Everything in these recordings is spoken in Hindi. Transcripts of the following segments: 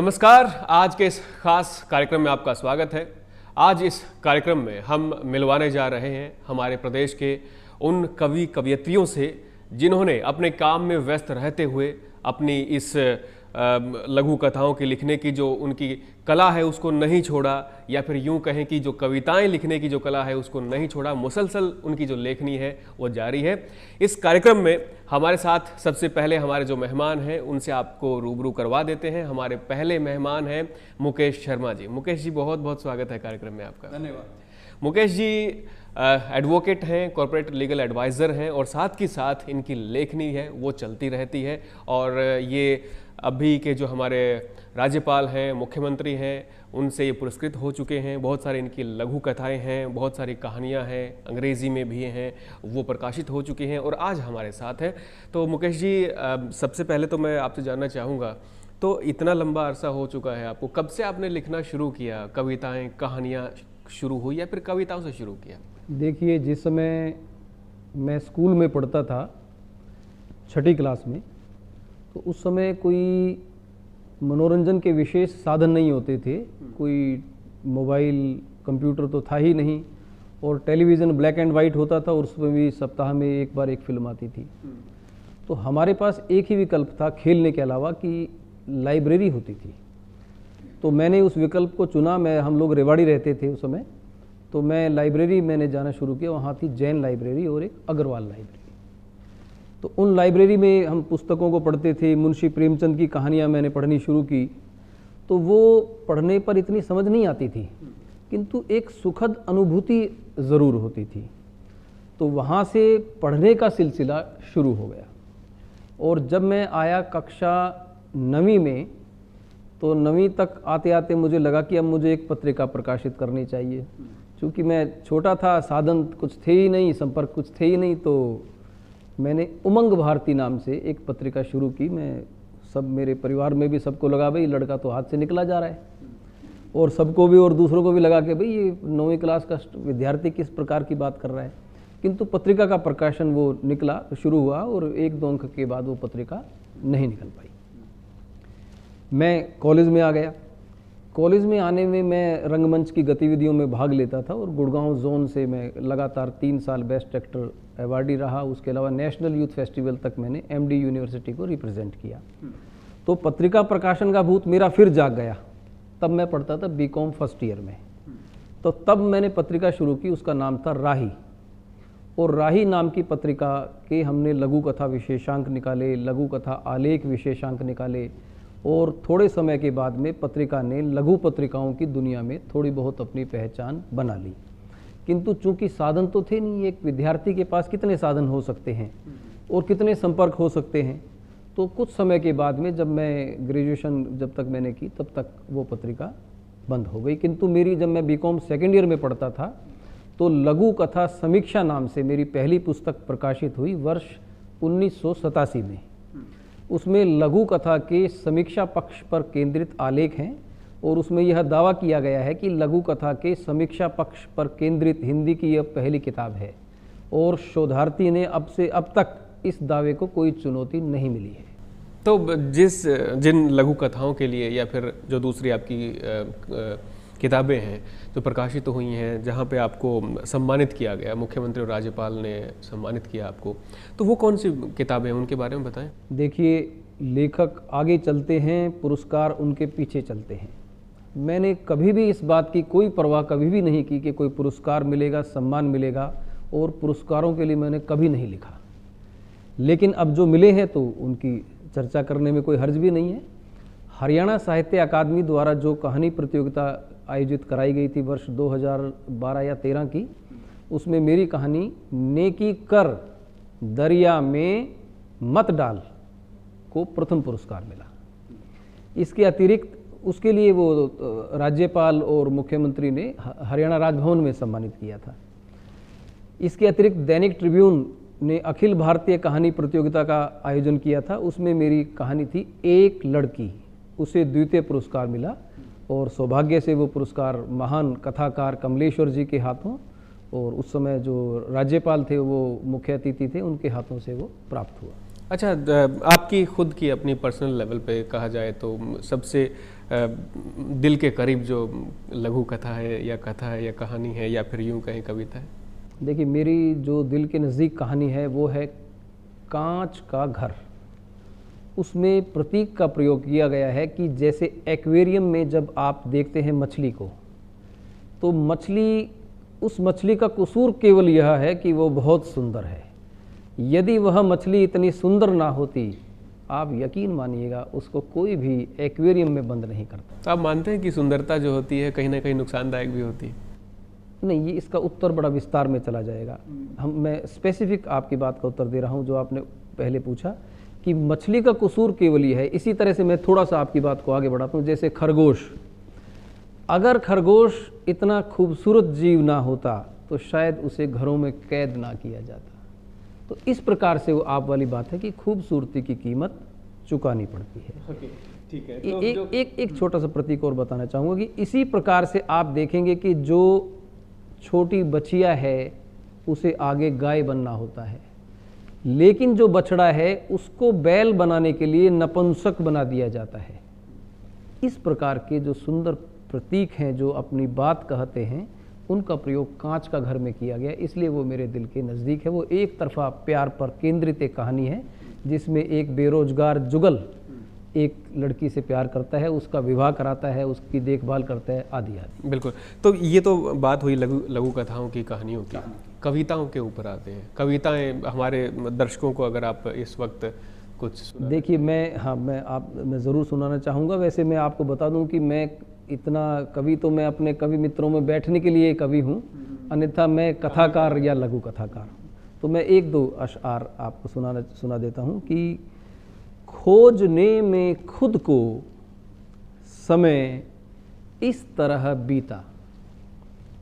नमस्कार। आज के इस खास कार्यक्रम में आपका स्वागत है। आज इस कार्यक्रम में हम मिलवाने जा रहे हैं हमारे प्रदेश के उन कवि कवयित्रियों से जिन्होंने अपने काम में व्यस्त रहते हुए अपनी इस लघु कथाओं की लिखने की जो उनकी कला है उसको नहीं छोड़ा, या फिर यूं कहें कि जो कविताएं लिखने की जो कला है उसको नहीं छोड़ा। मुसलसल उनकी जो लेखनी है वो जारी है। इस कार्यक्रम में हमारे साथ सबसे पहले हमारे जो मेहमान हैं उनसे आपको रूबरू करवा देते हैं। हमारे पहले मेहमान हैं मुकेश शर्मा जी। मुकेश जी, बहुत बहुत स्वागत है कार्यक्रम में आपका। धन्यवाद। मुकेश जी एडवोकेट हैं, कॉर्पोरेट लीगल एडवाइज़र हैं और साथ ही साथ इनकी लेखनी है वो चलती रहती है। और ये अभी के जो हमारे राज्यपाल हैं, मुख्यमंत्री हैं, उनसे ये पुरस्कृत हो चुके हैं। बहुत सारी इनकी लघु कथाएं हैं, बहुत सारी कहानियां हैं, अंग्रेज़ी में भी हैं, वो प्रकाशित हो चुकी हैं और आज हमारे साथ हैं। तो मुकेश जी, सबसे पहले तो मैं आपसे जानना चाहूँगा, तो इतना लंबा अरसा हो चुका है आपको, कब से आपने लिखना शुरू किया? कविताएँ, कहानियाँ शुरू हुई या फिर कविताओं से शुरू किया? देखिए, जिस समय मैं स्कूल में पढ़ता था, छठी क्लास में, तो उस समय कोई मनोरंजन के विशेष साधन नहीं होते थे। कोई मोबाइल, कंप्यूटर तो था ही नहीं, और टेलीविज़न ब्लैक एंड वाइट होता था और उसमें भी सप्ताह में एक बार एक फिल्म आती थी। तो हमारे पास एक ही विकल्प था खेलने के अलावा कि लाइब्रेरी होती थी। तो मैंने उस विकल्प को चुना। हम लोग रेवाड़ी रहते थे उस समय, तो मैं लाइब्रेरी मैंने जाना शुरू किया। वहाँ थी जैन लाइब्रेरी और एक अग्रवाल लाइब्रेरी। तो उन लाइब्रेरी में हम पुस्तकों को पढ़ते थे। मुंशी प्रेमचंद की कहानियाँ मैंने पढ़नी शुरू की। तो वो पढ़ने पर इतनी समझ नहीं आती थी, किंतु एक सुखद अनुभूति ज़रूर होती थी। तो वहाँ से पढ़ने का सिलसिला शुरू हो गया। और जब मैं आया कक्षा 9वीं में, तो 9वीं तक आते आते मुझे लगा कि अब मुझे एक पत्रिका प्रकाशित करनी चाहिए। चूँकि मैं छोटा था, साधन कुछ थे ही नहीं, संपर्क कुछ थे ही नहीं, तो मैंने उमंग भारती नाम से एक पत्रिका शुरू की। मेरे परिवार में भी सबको लगा भाई लड़का तो हाथ से निकला जा रहा है, और सबको भी और दूसरों को भी लगा कि भाई ये 9वीं क्लास का विद्यार्थी किस प्रकार की बात कर रहा है। किंतु पत्रिका का प्रकाशन वो निकला, शुरू हुआ, और 1-2 अंक के बाद वो पत्रिका नहीं निकल पाई। मैं कॉलेज में आ गया। कॉलेज में आने में मैं रंगमंच की गतिविधियों में भाग लेता था, और गुड़गांव जोन से मैं लगातार 3 साल बेस्ट एक्टर अवार्डी रहा। उसके अलावा नेशनल यूथ फेस्टिवल तक मैंने एमडी यूनिवर्सिटी को रिप्रेजेंट किया। तो पत्रिका प्रकाशन का भूत मेरा फिर जाग गया। तब मैं पढ़ता था बीकॉम फर्स्ट ईयर में। तो तब मैंने पत्रिका शुरू की, उसका नाम था राही। और राही नाम की पत्रिका के हमने लघु कथा विशेषांक निकाले, लघु कथा आलेख विशेषांक निकाले, और थोड़े समय के बाद में पत्रिका ने लघु पत्रिकाओं की दुनिया में थोड़ी बहुत अपनी पहचान बना ली। किंतु चूंकि साधन तो थे नहीं, एक विद्यार्थी के पास कितने साधन हो सकते हैं और कितने संपर्क हो सकते हैं। तो कुछ समय के बाद में, जब मैं ग्रेजुएशन जब तक मैंने की, तब तक वो पत्रिका बंद हो गई। किंतु मेरी, जब मैं बीकॉम सेकेंड ईयर में पढ़ता था, तो लघु कथा समीक्षा नाम से मेरी पहली पुस्तक प्रकाशित हुई वर्ष 1987 में। उसमें लघु कथा के समीक्षा पक्ष पर केंद्रित आलेख हैं, और उसमें यह दावा किया गया है कि लघु कथा के समीक्षा पक्ष पर केंद्रित हिंदी की यह पहली किताब है, और शोधार्थी ने अब तक इस दावे को कोई चुनौती नहीं मिली है। तो जिन लघु कथाओं के लिए या फिर जो दूसरी आपकी किताबें हैं जो प्रकाशित हुई हैं, जहाँ पे आपको सम्मानित किया गया, मुख्यमंत्री और राज्यपाल ने सम्मानित किया आपको, तो वो कौन सी किताबें हैं, उनके बारे में बताएं। देखिए, लेखक आगे चलते हैं, पुरस्कार उनके पीछे चलते हैं। मैंने कभी भी इस बात की कोई परवाह कभी भी नहीं की कि कोई पुरस्कार मिलेगा, सम्मान मिलेगा, और पुरस्कारों के लिए मैंने कभी नहीं लिखा। लेकिन अब जो मिले हैं तो उनकी चर्चा करने में कोई हर्ज भी नहीं है। हरियाणा साहित्य अकादमी द्वारा जो कहानी प्रतियोगिता आयोजित कराई गई थी वर्ष 2012 या 13 की, उसमें मेरी कहानी नेकी कर दरिया में मत डाल को प्रथम पुरस्कार मिला। इसके अतिरिक्त उसके लिए वो राज्यपाल और मुख्यमंत्री ने हरियाणा राजभवन में सम्मानित किया था। इसके अतिरिक्त दैनिक ट्रिब्यून ने अखिल भारतीय कहानी प्रतियोगिता का आयोजन किया था। उसमें मेरी कहानी थी एक लड़की, उसे द्वितीय पुरस्कार मिला, और सौभाग्य से वो पुरस्कार महान कथाकार कमलेश्वर जी के हाथों, और उस समय जो राज्यपाल थे वो मुख्य अतिथि थे, उनके हाथों से वो प्राप्त हुआ। अच्छा, आपकी खुद की अपनी पर्सनल लेवल पे कहा जाए तो सबसे दिल के करीब जो लघु कथा है या कहानी है या फिर यूं कहें कविता है? देखिए, मेरी जो दिल के नज़दीक कहानी है वो है कांच का घर। उसमें प्रतीक का प्रयोग किया गया है कि जैसे एक्वेरियम में जब आप देखते हैं मछली को, तो उस मछली का कसूर केवल यह है कि वो बहुत सुंदर है। यदि वह मछली इतनी सुंदर ना होती, आप यकीन मानिएगा उसको कोई भी एक्वेरियम में बंद नहीं करता। तो आप मानते हैं कि सुंदरता जो होती है कहीं ना कहीं नुकसानदायक भी होती है? नहीं, ये इसका उत्तर बड़ा विस्तार में चला जाएगा। मैं स्पेसिफिक आपकी बात का उत्तर दे रहा हूँ जो आपने पहले पूछा कि मछली का कसूर केवल ये है। इसी तरह से मैं थोड़ा सा आपकी बात को आगे बढ़ाता हूँ। जैसे खरगोश, अगर खरगोश इतना खूबसूरत जीव ना होता तो शायद उसे घरों में कैद ना किया जाता। तो इस प्रकार से वो आप वाली बात है कि खूबसूरती की कीमत चुकानी पड़ती है। ठीक है। एक छोटा सा प्रतीक और बताना चाहूँगा कि इसी प्रकार से आप देखेंगे कि जो छोटी बछिया है उसे आगे गाय बनना होता है, लेकिन जो बछड़ा है उसको बैल बनाने के लिए नपुंसक बना दिया जाता है। इस प्रकार के जो सुंदर प्रतीक हैं जो अपनी बात कहते हैं, उनका प्रयोग कांच का घर में किया गया, इसलिए वो मेरे दिल के नज़दीक है। वो एक तरफा प्यार पर केंद्रित एक कहानी है जिसमें एक बेरोजगार जुगल एक लड़की से प्यार करता है, उसका विवाह कराता है, उसकी देखभाल करता है, आदि आदि। बिल्कुल। तो ये तो बात हुई लघु कथाओं की, कहानियों की। कविताओं के ऊपर आते हैं। कविताएं हमारे दर्शकों को अगर आप इस वक्त कुछ देखिए, मैं ज़रूर सुनाना चाहूँगा। वैसे मैं आपको बता दूं कि मैं इतना कवि तो मैं अपने कवि मित्रों में बैठने के लिए कवि हूँ, अन्यथा मैं कथाकार या लघु कथाकार हूँ। तो मैं एक दो अशआर आपको सुना देता हूँ कि खोजने में खुद को समय इस तरह बीता,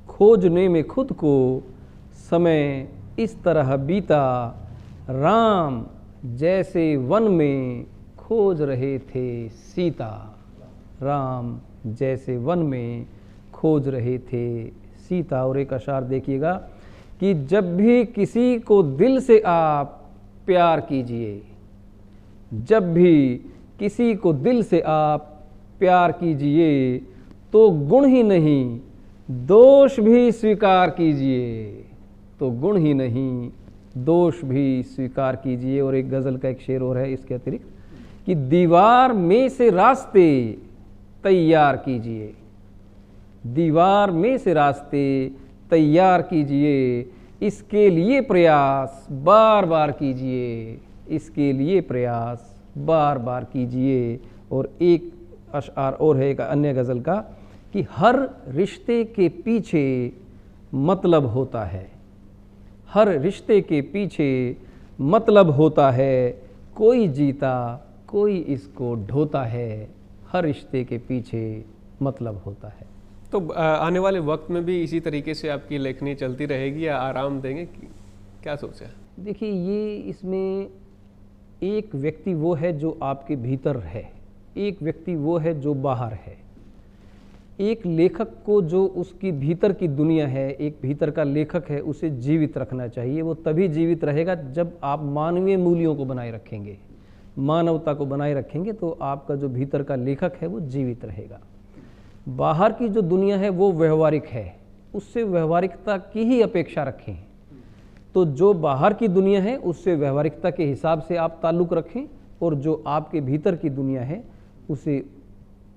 खोजने में खुद को समय इस तरह बीता, राम जैसे वन में खोज रहे थे सीता, राम जैसे वन में खोज रहे थे सीता। और एक अशार देखिएगा कि जब भी किसी को दिल से आप प्यार कीजिए, जब भी किसी को दिल से आप प्यार कीजिए, तो गुण ही नहीं दोष भी स्वीकार कीजिए, तो गुण ही नहीं दोष भी स्वीकार कीजिए। और एक गज़ल का एक शेर और है इसके अतिरिक्त कि दीवार में से रास्ते तैयार कीजिए, दीवार में से रास्ते तैयार कीजिए, इसके लिए प्रयास बार बार कीजिए, इसके लिए प्रयास बार बार कीजिए। और एक अशआर और है एक अन्य गज़ल का कि हर रिश्ते के पीछे मतलब होता है, हर रिश्ते के पीछे मतलब होता है, कोई जीता कोई इसको ढोता है, हर रिश्ते के पीछे मतलब होता है। तो आने वाले वक्त में भी इसी तरीके से आपकी लेखनी चलती रहेगी या आराम देंगे, क्या सोचा? देखिए, ये इसमें एक व्यक्ति वो है जो आपके भीतर है, एक व्यक्ति वो है जो बाहर है। एक लेखक को जो उसकी भीतर की दुनिया है, एक भीतर का लेखक है, उसे जीवित रखना चाहिए। वो तभी जीवित रहेगा जब आप मानवीय मूल्यों को बनाए रखेंगे, मानवता को बनाए रखेंगे, तो आपका जो भीतर का लेखक है वो जीवित रहेगा। बाहर की जो दुनिया है वो व्यवहारिक है, उससे व्यवहारिकता की ही अपेक्षा रखें। तो जो बाहर की दुनिया है उससे व्यवहारिकता के हिसाब से आप ताल्लुक़ रखें, और जो आपके भीतर की दुनिया है उसे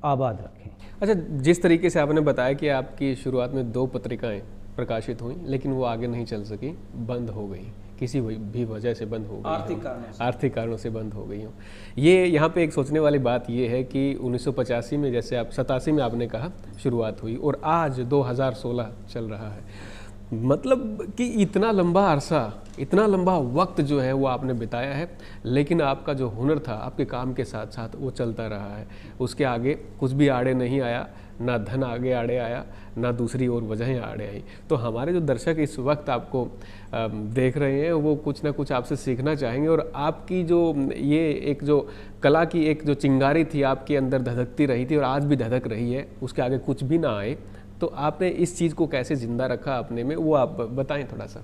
आबाद रखें। अच्छा, जिस तरीके से आपने बताया कि आपकी शुरुआत में 2 पत्रिकाएं प्रकाशित हुई, लेकिन वो आगे नहीं चल सकी, बंद हो गई, किसी भी वजह से बंद हो गई, आर्थिक कारणों से बंद हो गई हो। ये यहाँ पे एक सोचने वाली बात ये है कि 1985 में, जैसे आप 87 में आपने कहा शुरुआत हुई, और आज 2016 चल रहा है। मतलब कि इतना लंबा अरसा, इतना लंबा वक्त जो है वो आपने बिताया है, लेकिन आपका जो हुनर था आपके काम के साथ साथ वो चलता रहा है। उसके आगे कुछ भी आड़े नहीं आया, ना धन आगे आड़े आया, ना दूसरी और वजहें आड़े आई। तो हमारे जो दर्शक इस वक्त आपको देख रहे हैं वो कुछ ना कुछ आपसे सीखना चाहेंगे, और आपकी जो ये एक जो कला की एक जो चिंगारी थी आपके अंदर धधकती रही थी और आज भी धधक रही है, उसके आगे कुछ भी ना आए, तो आपने इस चीज़ को कैसे जिंदा रखा अपने में, वो आप बताएं थोड़ा सा।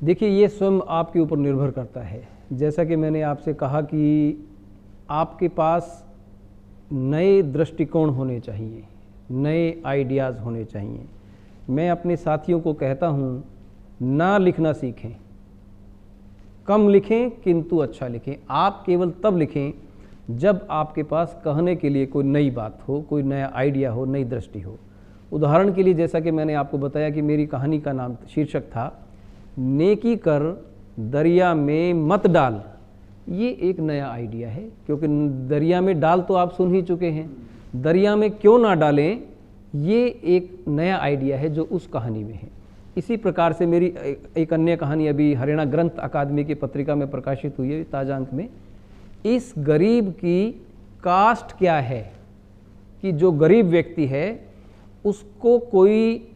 देखिए, ये स्वयं आपके ऊपर निर्भर करता है। जैसा कि मैंने आपसे कहा कि आपके पास नए दृष्टिकोण होने चाहिए, नए आइडियाज़ होने चाहिए। मैं अपने साथियों को कहता हूँ, ना लिखना सीखें, कम लिखें किंतु अच्छा लिखें। आप केवल तब लिखें जब आपके पास कहने के लिए कोई नई बात हो, कोई नया आइडिया हो, नई दृष्टि हो। उदाहरण के लिए जैसा कि मैंने आपको बताया कि मेरी कहानी का नाम शीर्षक था नेकी कर दरिया में मत डाल। ये एक नया आइडिया है, क्योंकि दरिया में डाल तो आप सुन ही चुके हैं, दरिया में क्यों ना डालें, ये एक नया आइडिया है जो उस कहानी में है। इसी प्रकार से मेरी एक अन्य कहानी अभी हरियाणा ग्रंथ अकादमी की पत्रिका में प्रकाशित हुई है, ताजा अंक में। इस गरीब की कास्ट क्या है, कि जो गरीब व्यक्ति है उसको कोई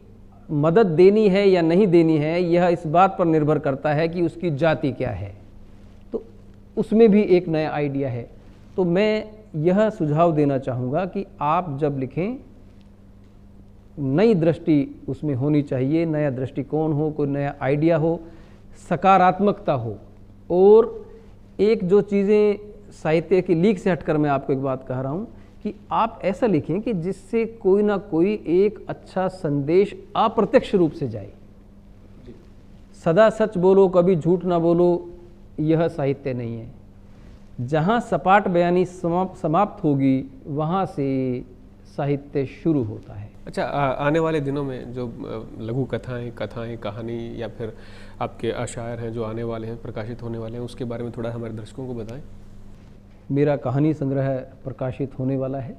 मदद देनी है या नहीं देनी है, यह इस बात पर निर्भर करता है कि उसकी जाति क्या है। तो उसमें भी एक नया आइडिया है। तो मैं यह सुझाव देना चाहूँगा कि आप जब लिखें, नई दृष्टि उसमें होनी चाहिए, नया दृष्टिकोण हो, कोई नया आइडिया हो, सकारात्मकता हो। और एक जो चीज़ें साहित्य की लीक से हटकर मैं आपको एक बात कह रहा हूँ कि आप ऐसा लिखें कि जिससे कोई ना कोई एक अच्छा संदेश अप्रत्यक्ष रूप से जाए। सदा सच बोलो, कभी झूठ ना बोलो, यह साहित्य नहीं है। जहाँ सपाट बयानी समाप्त होगी, वहाँ से साहित्य शुरू होता है। अच्छा, आने वाले दिनों में जो लघु कथाएं, कहानी या फिर आपके अशायर हैं जो आने वाले हैं, प्रकाशित होने वाले हैं, उसके बारे में थोड़ा हमारे दर्शकों को बताएं। मेरा कहानी संग्रह प्रकाशित होने वाला है,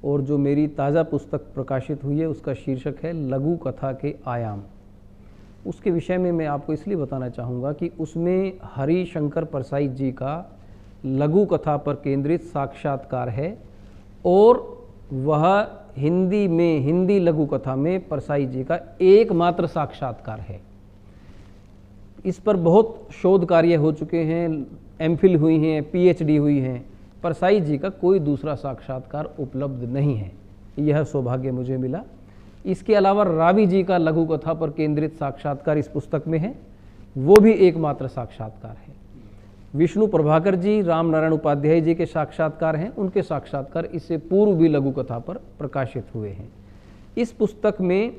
और जो मेरी ताज़ा पुस्तक प्रकाशित हुई है उसका शीर्षक है लघु कथा के आयाम। उसके विषय में मैं आपको इसलिए बताना चाहूँगा कि उसमें हरिशंकर परसाई जी का लघु कथा पर केंद्रित साक्षात्कार है, और वह हिंदी लघु कथा में परसाई जी का एकमात्र साक्षात्कार है। इस पर बहुत शोध कार्य हो चुके हैं, एमफिल हुई हैं, पीएचडी हुई हैं। परसाई जी का कोई दूसरा साक्षात्कार उपलब्ध नहीं है। यह सौभाग्य मुझे मिला। इसके अलावा रावी जी का लघु कथा पर केंद्रित साक्षात्कार इस पुस्तक में है, वो भी एकमात्र साक्षात्कार है। विष्णु प्रभाकर जी, राम नारायण उपाध्याय जी के साक्षात्कार हैं, उनके साक्षात्कार इससे पूर्व भी लघु कथा पर प्रकाशित हुए हैं। इस पुस्तक में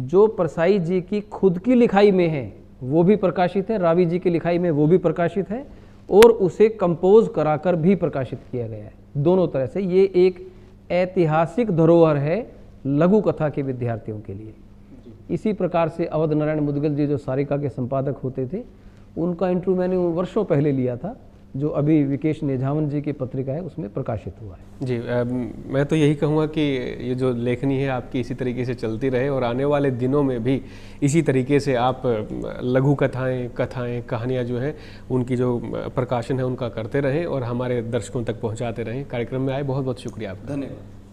जो परसाई जी की खुद की लिखाई में है वो भी प्रकाशित है, रावी जी की लिखाई में वो भी प्रकाशित है, और उसे कंपोज कराकर भी प्रकाशित किया गया है। दोनों तरह से ये एक ऐतिहासिक धरोहर है लघु कथा के विद्यार्थियों के लिए। इसी प्रकार से अवध नारायण मुदगल जी जो सारिका के संपादक होते थे, उनका इंटरव्यू मैंने वर्षों पहले लिया था, जो अभी विकेश नेझावन जी की पत्रिका है उसमें प्रकाशित हुआ है। जी, मैं तो यही कहूँगा कि ये जो लेखनी है आपकी इसी तरीके से चलती रहे, और आने वाले दिनों में भी इसी तरीके से आप लघु कथाएं, कहानियाँ जो हैं उनकी जो प्रकाशन है उनका करते रहें और हमारे दर्शकों तक पहुँचाते रहें। कार्यक्रम में आए, बहुत बहुत शुक्रिया आपका। धन्यवाद।